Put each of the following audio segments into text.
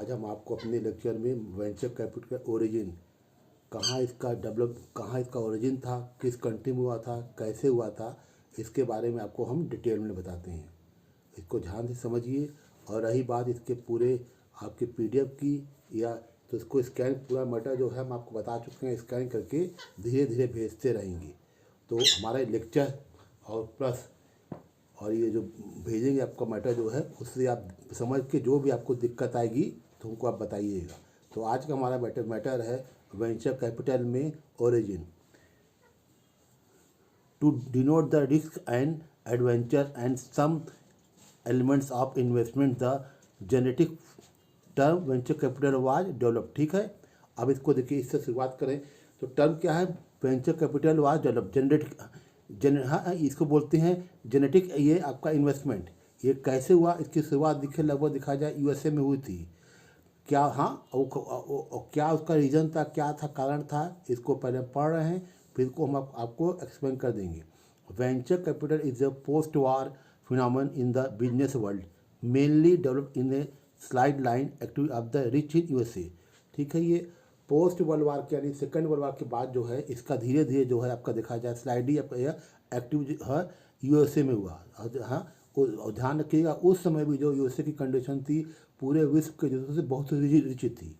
आज हम आपको अपने लेक्चर में वेंचर कैपिटल का ओरिजिन, कहाँ इसका ओरिजिन था, किस कंट्री में हुआ था, कैसे हुआ था, इसके बारे में आपको हम डिटेल में बताते हैं। इसको ध्यान से समझिए। और रही बात इसके पूरे आपके PDF की, या तो इसको स्कैन, पूरा मैटर जो है हम आपको बता चुके हैं, स्कैन करके धीरे धीरे भेजते रहेंगे। तो हमारा लेक्चर और प्लस और ये जो भेजेंगे आपका मैटर जो है, उससे आप समझ के जो भी आपको दिक्कत आएगी तो हमको आप बताइएगा। तो आज का हमारा मैटर है वेंचर कैपिटल में origin. To denote the risk and adventure and some elements of investment, the genetic term venture capital was develop. ठीक है, अब इसको देखिए, इससे शुरुआत करें तो टर्म क्या है? Venture capital was develop. हाँ, इसको बोलते हैं जेनेटिक, ये आपका इन्वेस्टमेंट। ये कैसे हुआ? इसकी शुरुआत लगभग दिखा जाए USA में हुई थी। क्या, हाँ, क्या उसका रीज़न था, क्या था, कारण था, इसको पहले पढ़ रहे हैं, फिर इसको हम आपको एक्सप्लेन कर देंगे। Venture capital is a post war phenomenon in the business world, mainly develop in A slide line activity of the rich in USA। ठीक है, ये पोस्ट वर्ल्ड वार के यानी सेकेंड वर्ल्ड वार के बाद जो है, इसका धीरे धीरे जो है आपका देखा जाए स्लाइडी एक्टिव है USA में हुआ। हाँ, और ध्यान रखिएगा, उस समय भी जो USA की कंडीशन थी पूरे विश्व के देशों से बहुत रिच थी।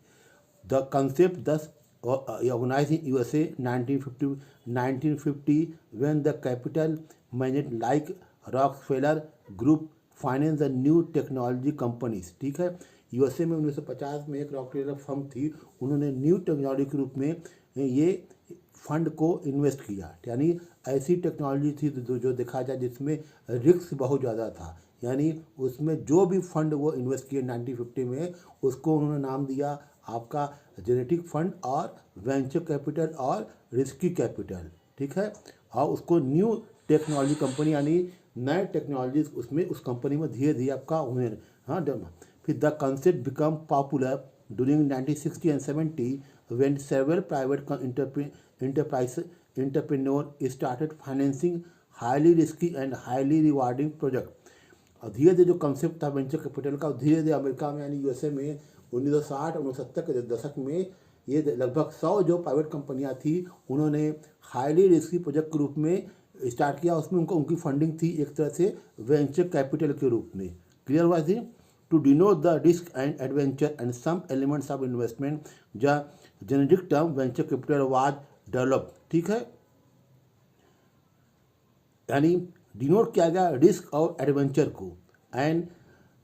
The concept this organize in USA 1950 when the capital manage like Rockefeller group finance the new technology companies. ठीक है, USA में 1950 में एक रॉकफेलर फर्म थी, उन्होंने न्यू टेक्नोलॉजी के रूप में ये फंड को इन्वेस्ट किया। यानी ऐसी टेक्नोलॉजी थी जो देखा जाए जिसमें रिस्क बहुत ज़्यादा था, यानी उसमें जो भी फंड वो इन्वेस्ट किए 1950 में, उसको उन्होंने नाम दिया आपका जेनेटिक फंड और वेंचर कैपिटल और रिस्की कैपिटल। ठीक है, और उसको न्यू टेक्नोलॉजी कंपनी यानी नए टेक्नोलॉजी उसमें उस कंपनी में धीरे धीरे आपका उन्हें, हाँ, फिर the concept become popular during 1960 and 70 when several private entrepreneur started financing highly risky and highly rewarding project। और धीरे धीरे जो कंसेप्ट था वेंचर कैपिटल का, धीरे धीरे अमेरिका में यानी USA में 1960 और 1970 के दशक में ये लगभग 100 जो प्राइवेट कंपनियां थी, उन्होंने हाईली रिस्की प्रोजेक्ट के रूप में स्टार्ट किया। उसमें उनकी फंडिंग थी एक तरह से वेंचर कैपिटल के रूप में। क्लियर हुआ थी? To denote the risk and adventure and some elements of investment, the genetic term venture capital was develop. ठीक है, यानी डिनोट किया गया रिस्क और एडवेंचर को, and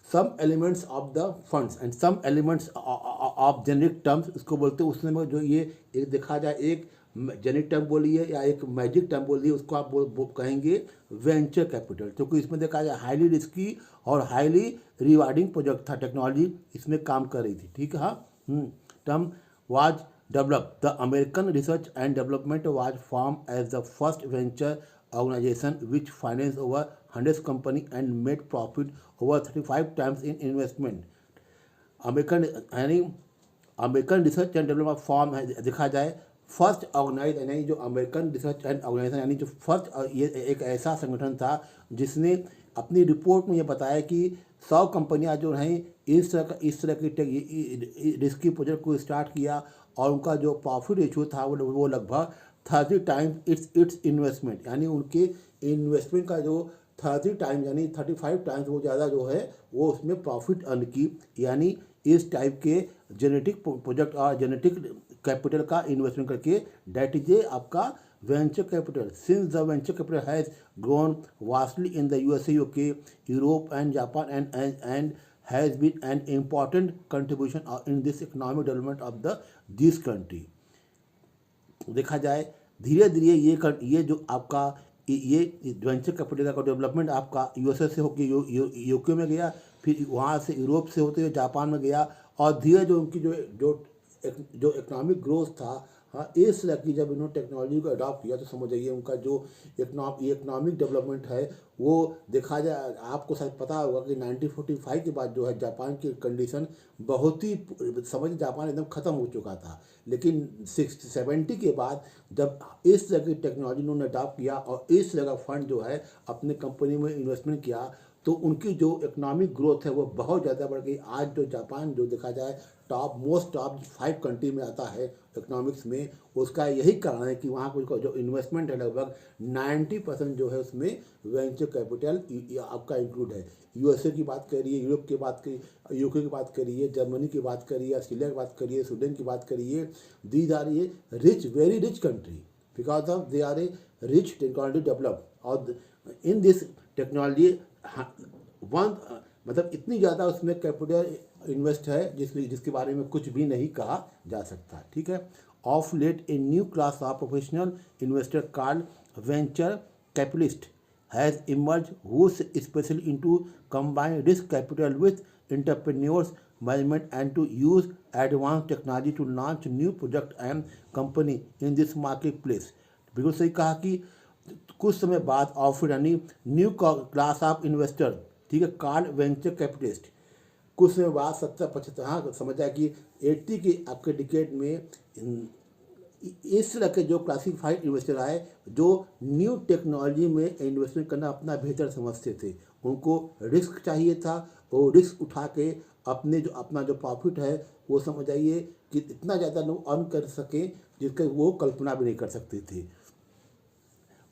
some elements of the funds and some elements of generic terms, इसको बोलते हैं। उसमें जो ये एक देखा जाए, एक जेनेरिक टर्म बोलिए या एक मैजिक टर्म बोलिए, उसको आप कहेंगे वेंचर कैपिटल, क्योंकि इसमें देखा जाए हाईली रिस्की और हाईली रिवार्डिंग प्रोजेक्ट था, टेक्नोलॉजी इसमें काम कर रही थी। ठीक है, हाँ, term was develop the American research and development was form as the first venture organization which financed over 100 company and made profit over 35 times in investment। American यानी American research and development form है, देखा जाए first organise, यानी जो American research and organisation यानी जो first, ये एक ऐसा संगठन था जिसने अपनी रिपोर्ट में ये बताया कि 100 कंपनियां जो हैं इस तरह की रिस्की प्रोजेक्ट को स्टार्ट किया, और उनका जो प्रॉफिट रेशियो था वो लगभग 30 टाइम्स इट्स इन्वेस्टमेंट, यानी उनके इन्वेस्टमेंट का जो 30 टाइम्स यानी 35 टाइम्स वो ज़्यादा जो है वो उसमें प्रॉफिट अर्न की। यानी इस टाइप के जेनेटिक प्रोजेक्ट और जेनेटिक कैपिटल का इन्वेस्टमेंट करके, डैट इज ए आपका venture capital. Since the venture capital has grown vastly in the USA, UK, Europe and Japan and has been an important contribution in this economic development of the this country. देखा जाए धीरे धीरे ये जो आपका ये venture capital का development आपका USA से होकर UK में गया, फिर वहाँ से यूरोप से होते हुए जापान में गया, और धीरे जो उनकी जो इकोनॉमिक ग्रोथ था, हाँ, इस तरह की जब इन्होंने टेक्नोलॉजी को अडॉप्ट किया तो समझ जाइए उनका जो इकोनॉमिक डेवलपमेंट है वो देखा जाए। आपको शायद पता होगा कि 1945 के बाद जो है जापान की कंडीशन बहुत ही, समझ, जापान एकदम ख़त्म हो चुका था, लेकिन 70 के बाद जब इस तरह की टेक्नोलॉजी उन्होंने अडॉप्ट किया और इस तरह का फंड जो है अपने कंपनी में इन्वेस्टमेंट किया, तो उनकी जो इकोनॉमिक ग्रोथ है वो बहुत ज़्यादा बढ़ गई। आज जो जापान जो देखा जाए टॉप 5 कंट्री में आता है इकोनॉमिक्स में, उसका यही कारण है कि वहाँ को जो इन्वेस्टमेंट है लगभग 90% जो है उसमें वेंचर कैपिटल आपका इंक्लूड है। यूएसए की बात करिए, यूरोप की बात करिए, यूके की बात करिए, जर्मनी की बात करिए, ऑस्ट्रेलिया की बात करिए, स्वीडन की बात करिए, दीज आर ये rich, very rich country because of they are a rich technology develop. और इन दिस टेक्नोलॉजी वन मतलब इतनी ज़्यादा उसमें कैपिटल इन्वेस्ट है जिसके बारे में कुछ भी नहीं कहा जा सकता। ठीक है। Of let a new class of professional investor called venture capitalist has emerged whose specially into combine risk capital with entrepreneurs management and to use advanced technology to launch new product and company in this marketplace। बिल्कुल सही कहा कि कुछ समय बाद of यानी new class of investor, ठीक है, कॉल्ड वेंचर कैपिटलिस्ट, कुछ समय बाद 70-75 हाँ समझ आया कि 80 के आपके डिकेड में इस तरह के जो क्लासिफाइड इन्वेस्टर आए जो न्यू टेक्नोलॉजी में इन्वेस्टमेंट करना अपना बेहतर समझते थे। उनको रिस्क चाहिए था, वो रिस्क उठा के अपना जो प्रॉफिट है वो समझ आइए कि इतना ज़्यादा लोग अर्न कर सकें जिसका वो कल्पना भी नहीं कर सकते थे।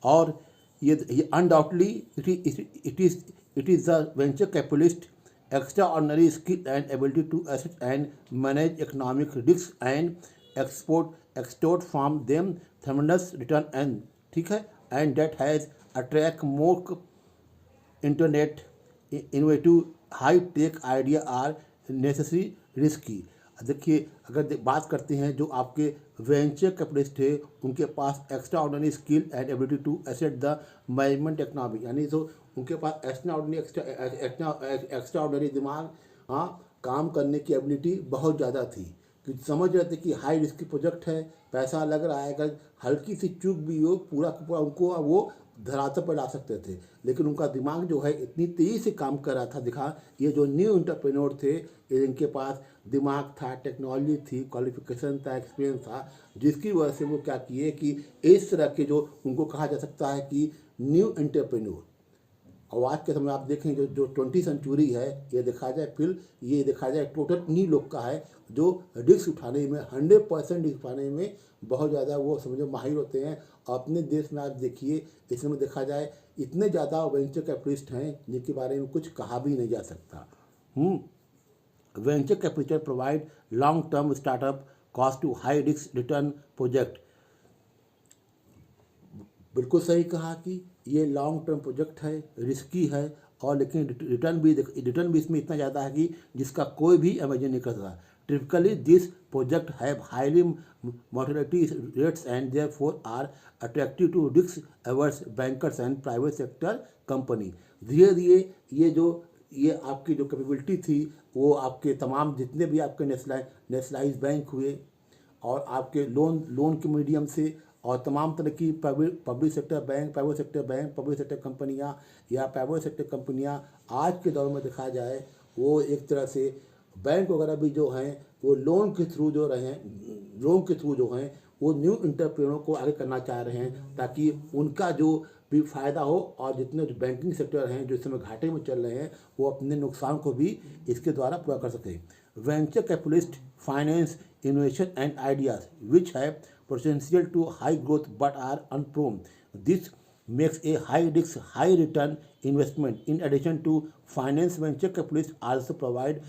और ये undoubtedly it is the venture capitalist extraordinary skill and ability to assess and manage economic risks and extort from them tremendous return and ठीक है and that has attract more internet innovative high tech idea are necessary risky। देखिए अगर बात करते हैं जो आपके venture capitalist थे उनके पास extra ordinary skill and ability to assist the management economy, यानी तो उनके पास एक्स्ट्रा ऑर्डिनरी दिमाग, हाँ, काम करने की एबिलिटी बहुत ज़्यादा थी कि समझ रहे थे कि हाई रिस्क प्रोजेक्ट है, पैसा लग रहा है, अगर हल्की सी चूक भी हो पूरा उनको वो धरातल पर ला सकते थे। लेकिन उनका दिमाग जो है इतनी तेज़ी से काम कर रहा था। दिखा ये जो न्यू एंटरप्रेन्योर थे इनके पास दिमाग था, टेक्नोलॉजी थी, क्वालिफिकेशन था, एक्सपीरियंस था, जिसकी वजह से वो क्या किए कि इस तरह के जो उनको कहा जा सकता है कि न्यू एंटरप्रेन्योर। और आज के समय आप देखें जो 20वीं सेंचुरी है, ये देखा जाए फिर ये देखा जाए टोटल इन्हीं लोग का है जो रिस्क उठाने में 100% रिस्क उठाने में बहुत ज़्यादा वो समझो माहिर होते हैं। अपने देश में आप देखिए इसमें देखा जाए इतने ज़्यादा वेंचर कैपिटलिस्ट हैं जिनके बारे में कुछ कहा भी नहीं जा सकता। Venture capital provide long term startup cost to high risk return project. बिल्कुल सही कहा कि ये लॉन्ग टर्म प्रोजेक्ट है, रिस्की है, और लेकिन रिटर्न भी इसमें इतना ज़्यादा है कि जिसका कोई भी इमेजिन नहीं कर सकता। Typically this project have highly mortality rates and therefore are attractive to risk averse bankers and private sector company. धीरे धीरे ये आपकी जो कैपेबिलिटी थी वो आपके तमाम जितने भी आपके नेशनलाइज बैंक हुए और आपके लोन के मीडियम से और तमाम तरह की public sector bank, public sector कंपनियां या प्राइवेट सेक्टर कंपनियां आज के दौर में देखा जाए वो एक तरह से बैंक वगैरह भी जो हैं वो लोन के थ्रू जो हैं वो न्यू एंटरप्रेन्योर को आगे करना चाह रहे हैं ताकि उनका जो भी फ़ायदा हो और जितने जो बैंकिंग सेक्टर हैं जो इस समय घाटे में चल रहे हैं वो अपने नुकसान को भी इसके द्वारा पूरा कर सकें। Venture capitalist finance innovation and ideas which have potential to high growth but are unprone. This makes a high risk, high return investment. In addition to finance, venture capitalists also provide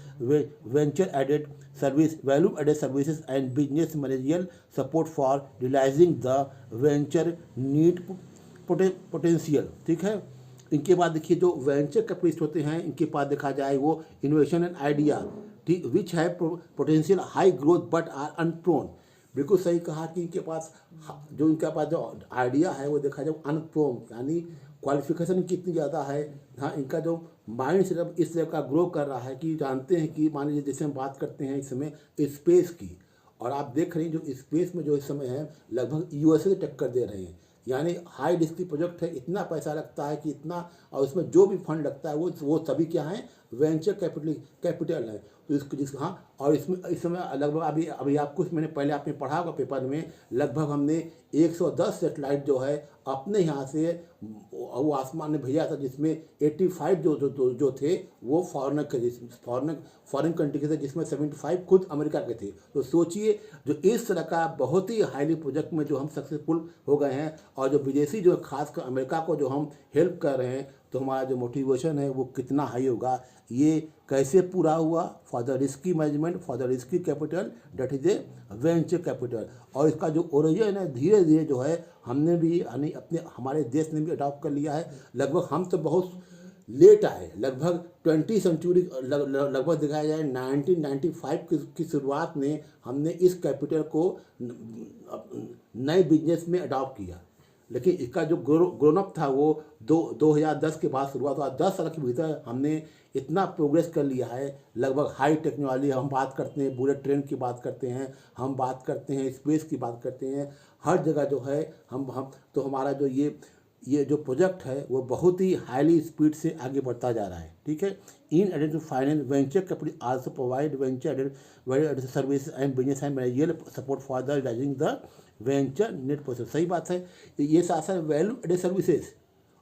venture added service, value added services and business managerial support for realizing the venture need potential। ठीक है। इनके बाद देखिए जो venture capitalist होते हैं इनके पास देखा जाए वो इनोवेशन एंड आइडिया, ठीक, विच है potential high growth but are unproven. बिल्कुल सही कहा कि इनके पास जो आइडिया है वो देखा जाए अनप्रोन, यानी क्वालिफिकेशन इनकी इतनी ज़्यादा है, हाँ, इनका जो माइंड सिर्फ इस तरह का ग्रो कर रहा है कि जानते हैं कि मान लीजिए जैसे हम बात करते हैं इस समय स्पेस की, और आप देख रहे हैं जो स्पेस में जो इस समय है लगभग यूएसए से टक्कर दे रहे हैं। यानी हाई रिस्क प्रोजेक्ट है, इतना पैसा लगता है कि इतना, और उसमें जो भी फंड लगता है वो सभी क्या हैं वेंचर कैपिटल है। तो इसको जिस हाँ, और इसमें इस समय लगभग अभी आपको मैंने पहले आपने पढ़ा होगा पेपर में, लगभग हमने 110 सेटेलाइट जो है अपने यहाँ से वो आसमान में भेजा था, जिसमें 85 जो थे वो फॉरेनर के, फॉरेन कंट्री के थे, जिसमें 75 खुद अमेरिका के थे। तो सोचिए, जो इस तरह का बहुत ही हाईली प्रोजेक्ट में जो हम सक्सेसफुल हो गए हैं, और जो विदेशी जो खासकर अमेरिका को जो हम हेल्प कर रहे हैं, तो हमारा जो मोटिवेशन है वो कितना हाई होगा। ये कैसे पूरा हुआ? For the risky management, for the risky capital, debt is a venture capital. और इसका जो ओरिजिन है धीरे धीरे जो है हमने भी यानी हमारे देश ने भी अडॉप्ट कर लिया है। लगभग हम तो बहुत लेट आए, लगभग 20 सेंचुरी लगभग दिखाया जाए 1995 की शुरुआत में हमने इस कैपिटल को नए बिजनेस में अडॉप्ट किया। लेकिन इसका जो ग्रोन अप था वो 2010 के बाद शुरुआत हुआ। 10 साल के भीतर हमने इतना प्रोग्रेस कर लिया है। लगभग हाई टेक्नोलॉजी, हम बात करते हैं बुलेट ट्रेन की बात करते हैं, हम बात करते हैं स्पेस की बात करते हैं, हर जगह जो है हम तो हमारा जो ये जो प्रोजेक्ट है वो बहुत ही हाईली स्पीड से आगे बढ़ता जा रहा है। ठीक है। In addition to finance, venture capital also provide venture service and business and managerial support for the realising the venture net process. सही बात है। ये साथ साथ वैल्यू एडेड सर्विसेज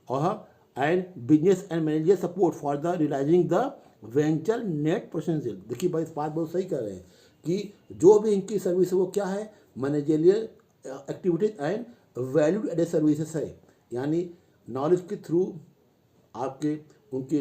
और and business and managerial support for the realising the venture net potential. देखिए भाई, इस बात बहुत सही कर रहे हैं कि जो भी इनकी सर्विस है वो क्या है, managerial activities and value added services है। यानी नॉलेज के थ्रू आपके उनके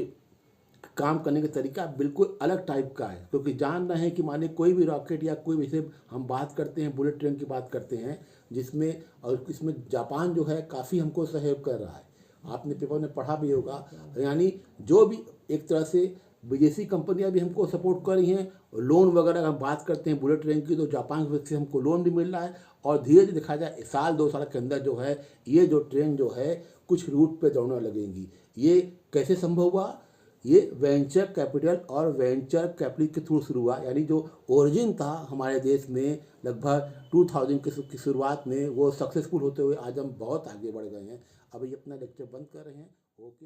काम करने का तरीका बिल्कुल अलग टाइप का है। क्योंकि जान रहे हैं कि माने कोई भी रॉकेट या कोई वैसे हम बात करते हैं बुलेट ट्रेन की बात करते हैं, जिसमें और इसमें जापान जो है काफ़ी हमको सहयोग कर रहा है। आपने पेपर में पढ़ा भी होगा। यानी जो भी एक तरह से विदेशी कंपनियां भी हमको सपोर्ट कर रही हैं। लोन वगैरह हम बात करते हैं बुलेट ट्रेन की, तो जापान से हमको लोन भी मिल रहा है। और धीरे धीरे देखा जाए साल 2 साल के अंदर जो है ये जो ट्रेन जो है कुछ रूट पे दौड़ने लगेंगी। ये कैसे संभव हुआ? ये वेंचर कैपिटल और वेंचर कैपिटल के थ्रू शुरू हुआ। यानी जो ओरिजिन था हमारे देश में लगभग 2000 की शुरुआत में, वो सक्सेसफुल होते हुए आज हम बहुत आगे बढ़ गए हैं। अब ये अपना लेक्चर बंद कर रहे हैं। ओके।